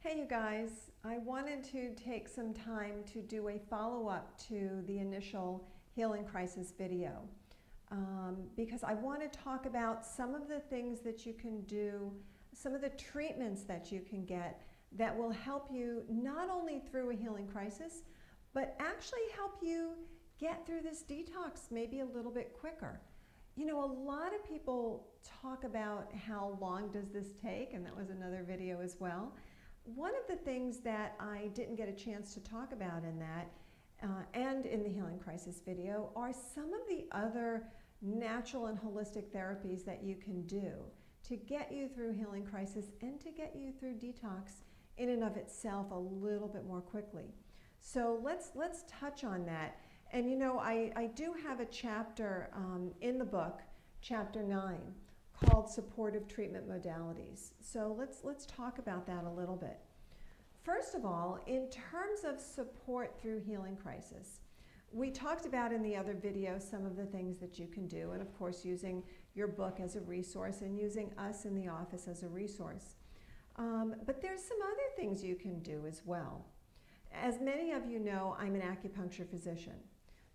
Hey you guys, I wanted to take some time to do a follow-up to the initial healing crisis video because I want to talk about some of the things that you can do, some of the treatments that you can get that will help you not only through a healing crisis, but actually help you get through this detox maybe a little bit quicker. You know, a lot of people talk about how long does this take, and that was another video as well. One of the things that I didn't get a chance to talk about in that and in the healing crisis video are some of the other natural and holistic therapies that you can do to get you through healing crisis and to get you through detox in and of itself a little bit more quickly. So let's touch on that. And you know, I do have a chapter in the book, chapter 9, called Supportive Treatment Modalities. So let's talk about that a little bit. First of all, in terms of support through healing crisis, we talked about in the other video some of the things that you can do, and of course using your book as a resource and using us in the office as a resource. But there's some other things you can do as well. As many of you know, I'm an acupuncture physician.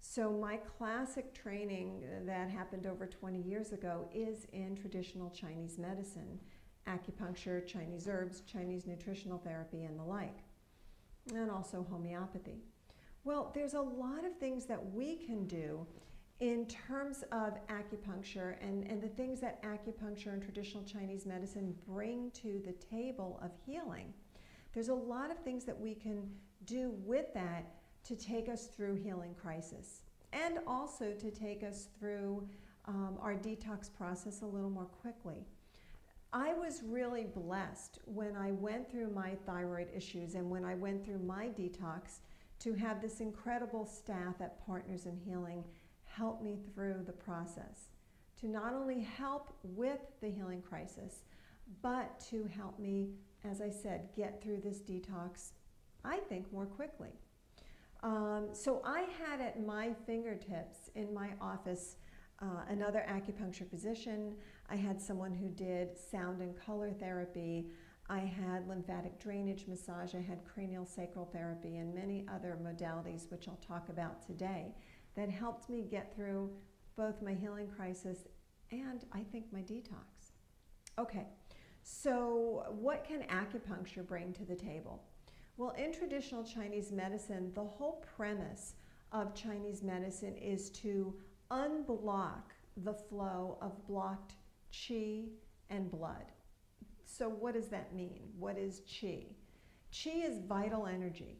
So my classic training that happened over 20 years ago is in traditional Chinese medicine, acupuncture, Chinese herbs, Chinese nutritional therapy, and the like, and also homeopathy. Well, there's a lot of things that we can do in terms of acupuncture and the things that acupuncture and traditional Chinese medicine bring to the table of healing. There's a lot of things that we can do with that to take us through healing crisis and also to take us through our detox process a little more quickly. I was really blessed when I went through my thyroid issues and when I went through my detox to have this incredible staff at Partners in Healing help me through the process, to not only help with the healing crisis, but to help me, as I said, get through this detox, I think, more quickly. So I had at my fingertips in my office another acupuncture physician. I had someone who did sound and color therapy. I had lymphatic drainage massage. I had cranial sacral therapy and many other modalities, which I'll talk about today, that helped me get through both my healing crisis and I think my detox. Okay, so what can acupuncture bring to the table? Well, in traditional Chinese medicine, the whole premise of Chinese medicine is to unblock the flow of blocked qi and blood. So what does that mean? What is qi? Qi is vital energy.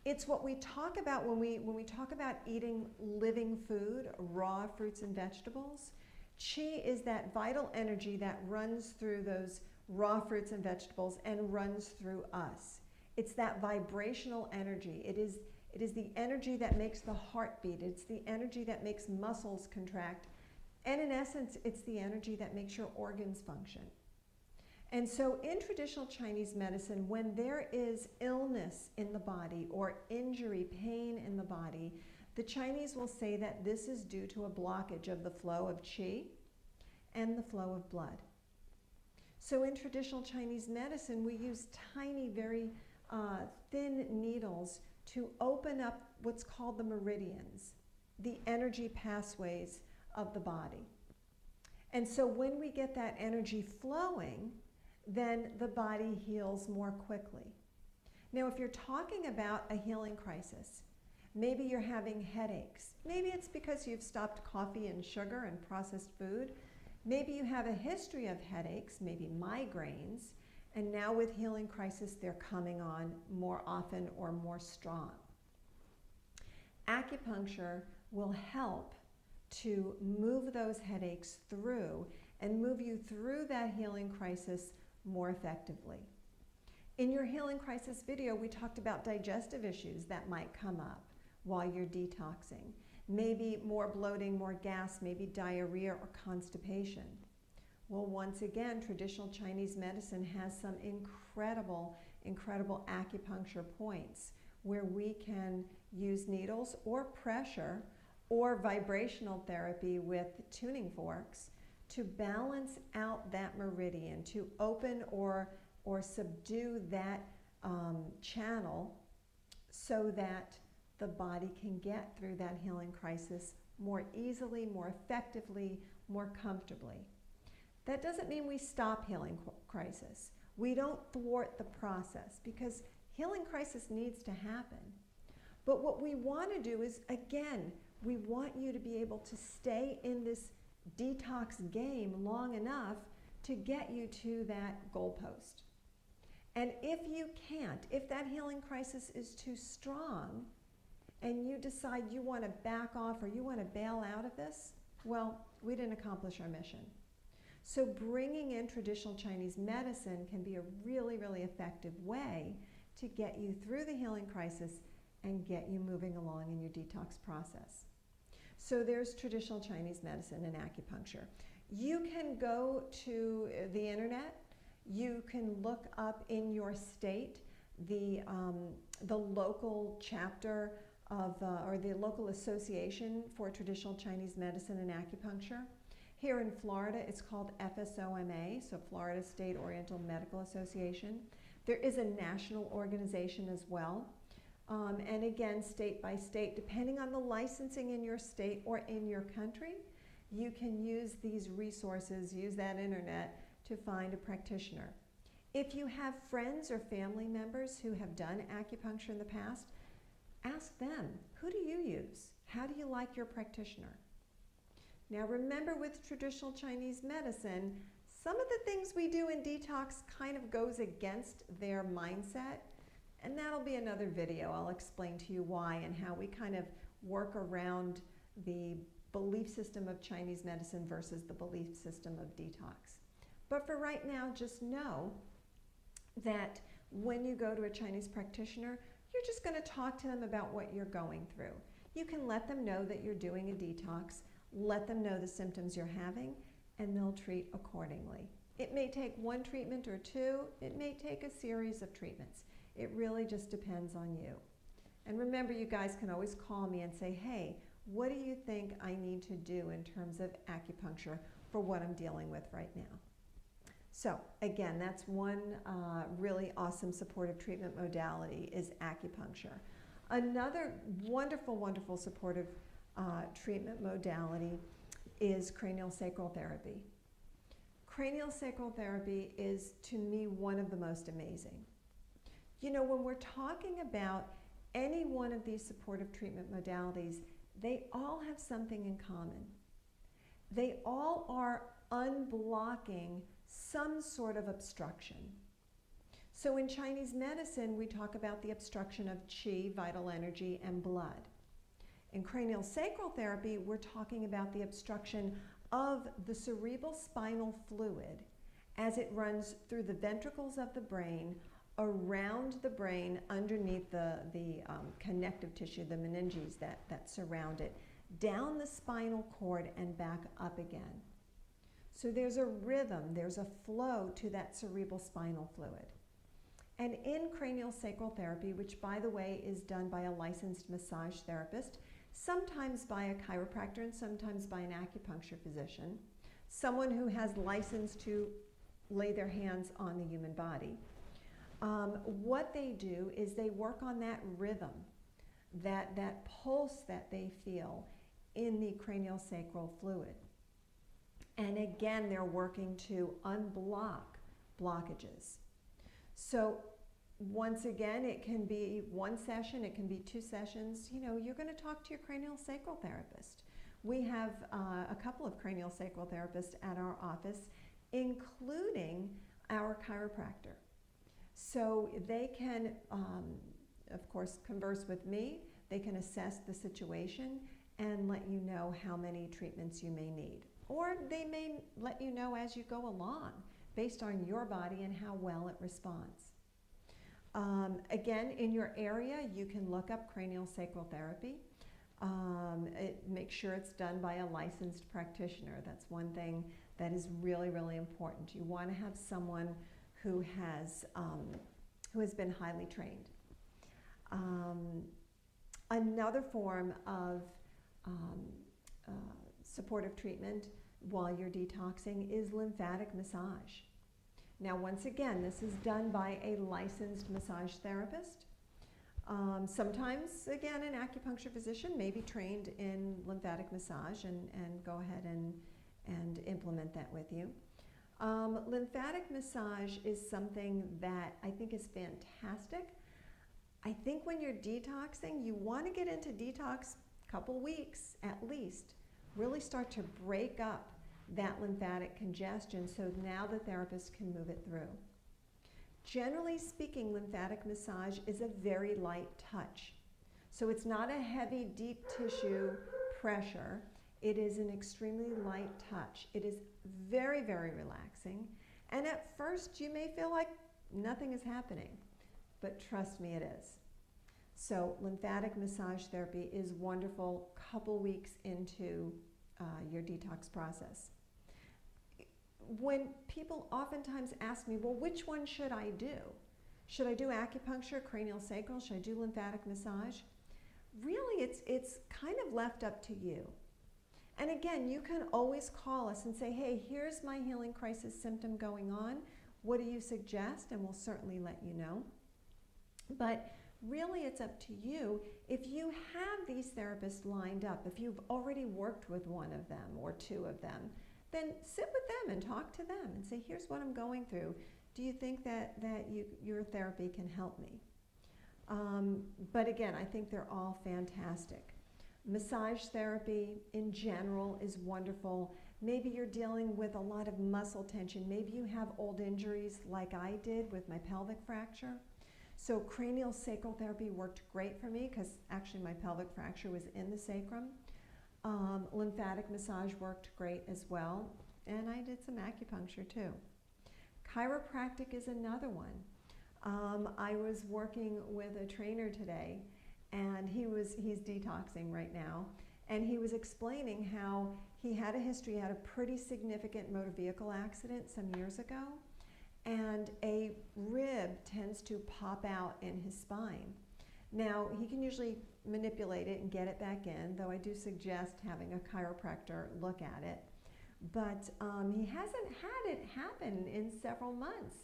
It's what we talk about when we talk about eating living food, raw fruits and vegetables. Qi is that vital energy that runs through those raw fruits and vegetables and runs through us. It's that vibrational energy. It is the energy that makes the heart beat. It's the energy that makes muscles contract. And in essence, it's the energy that makes your organs function. And so in traditional Chinese medicine, when there is illness in the body or injury, pain in the body, the Chinese will say that this is due to a blockage of the flow of qi and the flow of blood. So in traditional Chinese medicine, we use tiny, very thin needles to open up what's called the meridians, the energy pathways of the body. And so when we get that energy flowing, then the body heals more quickly. Now, if you're talking about a healing crisis, maybe you're having headaches. Maybe it's because you've stopped coffee and sugar and processed food. Maybe you have a history of headaches, maybe migraines, and now with healing crisis, they're coming on more often or more strong. Acupuncture will help to move those headaches through and move you through that healing crisis more effectively. In your healing crisis video, we talked about digestive issues that might come up while you're detoxing. Maybe more bloating, more gas, maybe diarrhea or constipation. Well, once again, traditional Chinese medicine has some incredible acupuncture points where we can use needles or pressure or vibrational therapy with tuning forks to balance out that meridian, to open or subdue that channel so that the body can get through that healing crisis more easily, more effectively, more comfortably. That doesn't mean we stop healing crisis. We don't thwart the process, because healing crisis needs to happen. But what we want to do is, again, we want you to be able to stay in this detox game long enough to get you to that goalpost. And if you can't, if that healing crisis is too strong and you decide you want to back off or you want to bail out of this, well, we didn't accomplish our mission. So bringing in traditional Chinese medicine can be a really, really effective way to get you through the healing crisis and get you moving along in your detox process. So there's traditional Chinese medicine and acupuncture. You can go to the internet. You can look up in your state the local chapter of, or the local association for traditional Chinese medicine and acupuncture. Here in Florida, it's called FSOMA, so Florida State Oriental Medical Association. There is a national organization as well. And again, state by state, depending on the licensing in your state or in your country, you can use these resources, use that internet to find a practitioner. If you have friends or family members who have done acupuncture in the past, ask them, who do you use? How do you like your practitioner? Now remember, with traditional Chinese medicine, some of the things we do in detox kind of goes against their mindset, and that'll be another video. I'll explain to you why and how we kind of work around the belief system of Chinese medicine versus the belief system of detox. But for right now, just know that when you go to a Chinese practitioner, you're just going to talk to them about what you're going through. You can let them know that you're doing a detox, let them know the symptoms you're having, and they'll treat accordingly. It may take one treatment or two. It may take a series of treatments. It really just depends on you. And remember, you guys can always call me and say, hey, what do you think I need to do in terms of acupuncture for what I'm dealing with right now? So again, that's one really awesome supportive treatment modality is acupuncture. Another wonderful, wonderful supportive treatment modality is cranial sacral therapy. Cranial sacral therapy is, to me, one of the most amazing. You know, when we're talking about any one of these supportive treatment modalities, they all have something in common. They all are unblocking some sort of obstruction. So in Chinese medicine, we talk about the obstruction of qi, vital energy, and blood. In cranial sacral therapy, we're talking about the obstruction of the cerebral spinal fluid as it runs through the ventricles of the brain, around the brain, underneath the connective tissue, the meninges that surround it, down the spinal cord and back up again. So there's a rhythm, there's a flow to that cerebral spinal fluid. And in cranial sacral therapy, which by the way is done by a licensed massage therapist, sometimes by a chiropractor and sometimes by an acupuncture physician, someone who has license to lay their hands on the human body, what they do is they work on that rhythm, that pulse that they feel in the cranial sacral fluid. And again, they're working to unblock blockages. So once again, it can be one session, it can be 2 sessions. You know, you're going to talk to your cranial sacral therapist. We have a couple of cranial sacral therapists at our office, including our chiropractor. So they can, of course, converse with me. They can assess the situation and let you know how many treatments you may need. Or they may let you know as you go along, based on your body and how well it responds. Again, in your area, you can look up cranial sacral therapy. Make sure it's done by a licensed practitioner. That's one thing that is really, really important. You want to have someone who has been highly trained. Another form of supportive treatment while you're detoxing is lymphatic massage. Now, once again, this is done by a licensed massage therapist. Sometimes, again, an acupuncture physician may be trained in lymphatic massage and go ahead and implement that with you. Lymphatic massage is something that I think is fantastic. I think when you're detoxing, you want to get into detox a couple weeks at least. Really start to break up that lymphatic congestion so now the therapist can move it through. Generally speaking, lymphatic massage is a very light touch. So it's not a heavy, deep tissue pressure. It is an extremely light touch. It is very, very relaxing. And at first, you may feel like nothing is happening, but trust me, it is. So lymphatic massage therapy is wonderful couple weeks into your detox process. When people oftentimes ask me, well, which one should I do? Should I do acupuncture, cranial, sacral? Should I do lymphatic massage? Really, it's kind of left up to you. And again, you can always call us and say, hey, here's my healing crisis symptom going on. What do you suggest? And we'll certainly let you know. But really, it's up to you. If you have these therapists lined up, if you've already worked with one of them or two of them, then sit with them and talk to them and say, here's what I'm going through. Do you think that your therapy can help me? But again, I think they're all fantastic. Massage therapy in general is wonderful. Maybe you're dealing with a lot of muscle tension. Maybe you have old injuries like I did with my pelvic fracture. So cranial sacral therapy worked great for me because actually my pelvic fracture was in the sacrum. Lymphatic massage worked great as well, and I did some acupuncture too. Chiropractic is another one. I was working with a trainer today, and he's detoxing right now, and he was explaining how he had a history, he had a pretty significant motor vehicle accident some years ago, and a rib tends to pop out in his spine. Now, he can usually manipulate it and get it back in, though I do suggest having a chiropractor look at it. But he hasn't had it happen in several months,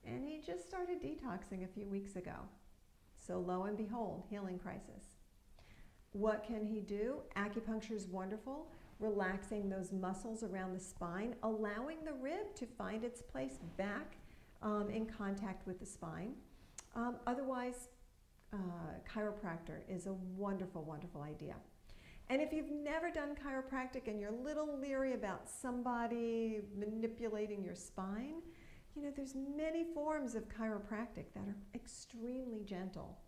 and he just started detoxing a few weeks ago. So lo and behold, healing crisis. What can he do? Acupuncture is wonderful, relaxing those muscles around the spine, allowing the rib to find its place back in contact with the spine. Otherwise, chiropractor is a wonderful, wonderful idea. And if you've never done chiropractic and you're a little leery about somebody manipulating your spine, you know, there's many forms of chiropractic that are extremely gentle.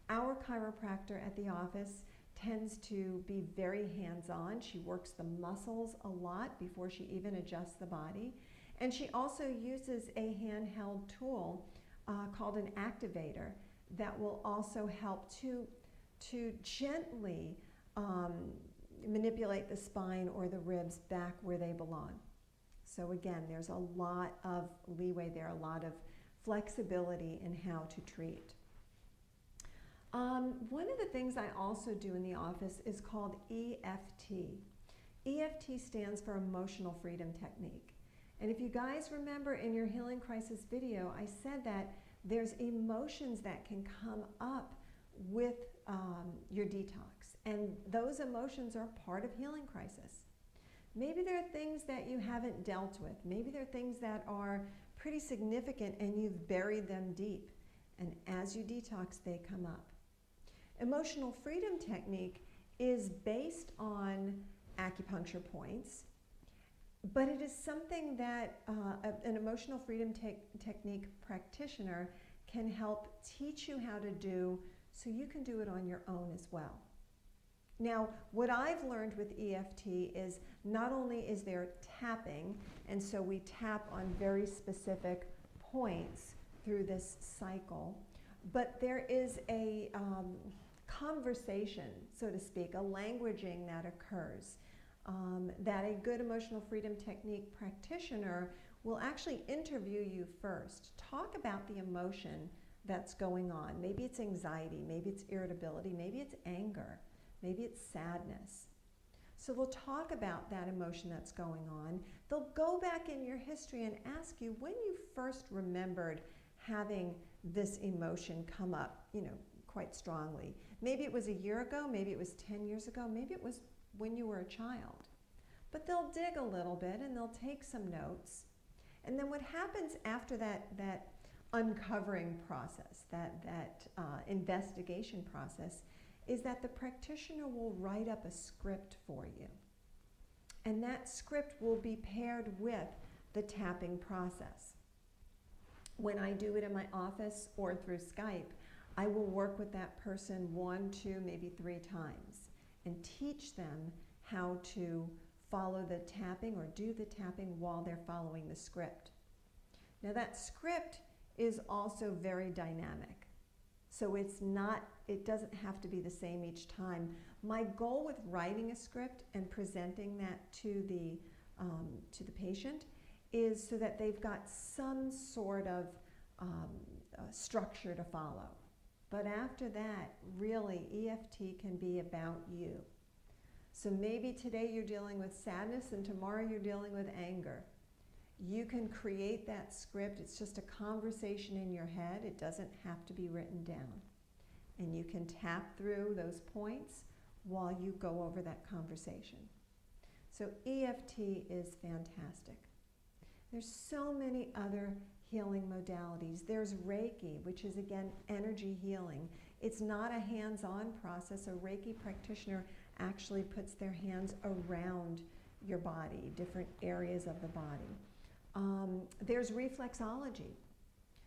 Our chiropractor at the office tends to be very hands-on. She works the muscles a lot before she even adjusts the body. And she also uses a handheld tool called an activator that will also help to gently manipulate the spine or the ribs back where they belong. So again, there's a lot of leeway there, a lot of flexibility in how to treat. One of the things I also do in the office is called EFT. EFT stands for Emotional Freedom Technique. And if you guys remember in your Healing Crisis video, I said that there's emotions that can come up with your detox. And those emotions are part of healing crisis. Maybe there are things that you haven't dealt with. Maybe there are things that are pretty significant and you've buried them deep. And as you detox, they come up. Emotional freedom technique is based on acupuncture points, but it is something that an emotional freedom technique practitioner can help teach you how to do so you can do it on your own as well. Now, what I've learned with EFT is not only is there tapping, and so we tap on very specific points through this cycle, but there is a conversation, so to speak, a languaging that occurs, that a good emotional freedom technique practitioner will actually interview you first. Talk about the emotion that's going on. Maybe it's anxiety, maybe it's irritability, maybe it's anger, maybe it's sadness. So we'll talk about that emotion that's going on. They'll go back in your history and ask you when you first remembered having this emotion come up, quite strongly. Maybe it was a year ago, maybe it was 10 years ago, maybe it was when you were a child. But they'll dig a little bit and they'll take some notes. And then what happens after that uncovering process, that investigation process, is that the practitioner will write up a script for you. And that script will be paired with the tapping process. When I do it in my office or through Skype, I will work with that person 1, 2, maybe 3 times and teach them how to follow the tapping or do the tapping while they're following the script. Now that script is also very dynamic. So it doesn't have to be the same each time. My goal with writing a script and presenting that to the patient is so that they've got some sort of structure to follow. But after that, really, EFT can be about you. So maybe today you're dealing with sadness and tomorrow you're dealing with anger. You can create that script. It's just a conversation in your head. It doesn't have to be written down. And you can tap through those points while you go over that conversation. So EFT is fantastic. There's so many other healing modalities. There's Reiki, which is, again, energy healing. It's not a hands-on process. A Reiki practitioner actually puts their hands around your body, different areas of the body. There's reflexology.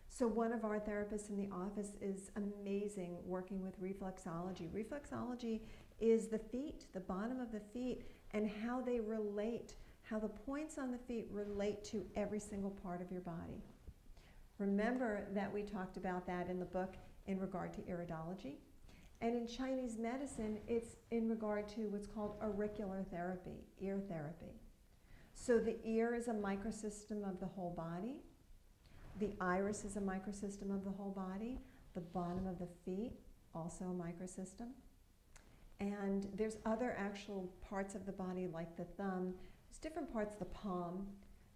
So one of our therapists in the office is amazing working with reflexology. Reflexology is the feet, the bottom of the feet, and how they relate, how the points on the feet relate to every single part of your body. Remember that we talked about that in the book in regard to iridology. And in Chinese medicine, it's in regard to what's called auricular therapy, ear therapy. So the ear is a microsystem of the whole body. The iris is a microsystem of the whole body. The bottom of the feet, also a microsystem. And there's other actual parts of the body like the thumb. There's different parts of the palm,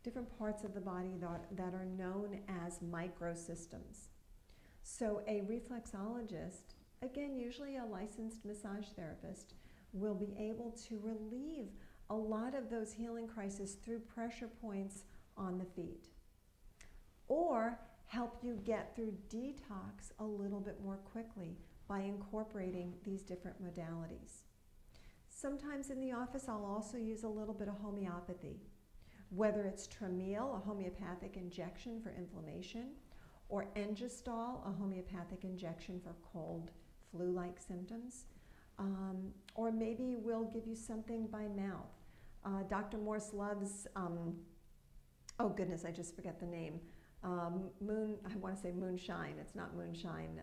different parts of the body that are known as microsystems. So a reflexologist, again, usually a licensed massage therapist, will be able to relieve a lot of those healing crises through pressure points on the feet, or help you get through detox a little bit more quickly by incorporating these different modalities. Sometimes in the office I'll also use a little bit of homeopathy, whether it's Cranial, a homeopathic injection for inflammation, or Engestol, a homeopathic injection for cold, flu-like symptoms. Or maybe we'll give you something by mouth. Dr. Morse loves, oh goodness, I just forget the name. I want to say moonshine. It's not moonshine.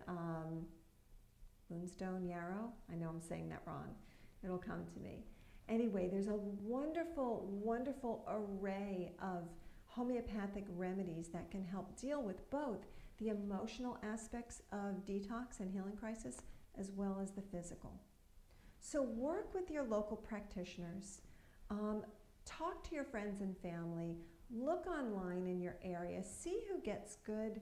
Moonstone yarrow? I know I'm saying that wrong. It'll come to me. Anyway, there's a wonderful, wonderful array of homeopathic remedies that can help deal with both the emotional aspects of detox and healing crisis as well as the physical. So work with your local practitioners. Talk to your friends and family. Look online in your area. See who gets good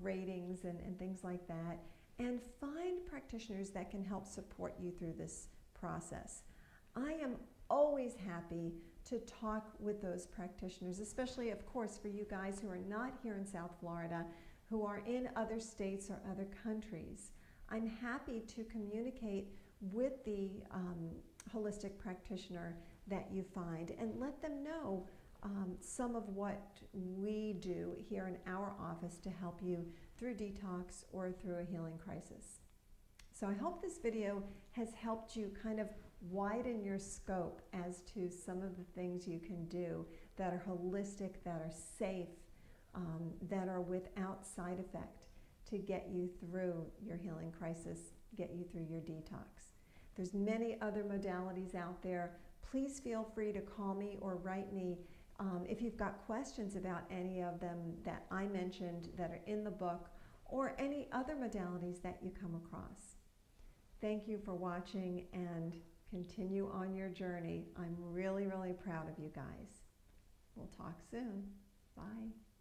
ratings and things like that. And find practitioners that can help support you through this process. I am always happy to talk with those practitioners, especially, of course, for you guys who are not here in South Florida, who are in other states or other countries. I'm happy to communicate with the holistic practitioner that you find and let them know some of what we do here in our office to help you through detox or through a healing crisis. So I hope this video has helped you kind of widen your scope as to some of the things you can do that are holistic, that are safe, that are without side effect to get you through your healing crisis, get you through your detox. There's many other modalities out there. Please feel free to call me or write me if you've got questions about any of them that I mentioned that are in the book or any other modalities that you come across. Thank you for watching and Continue on your journey. I'm really, really proud of you guys. We'll talk soon. Bye.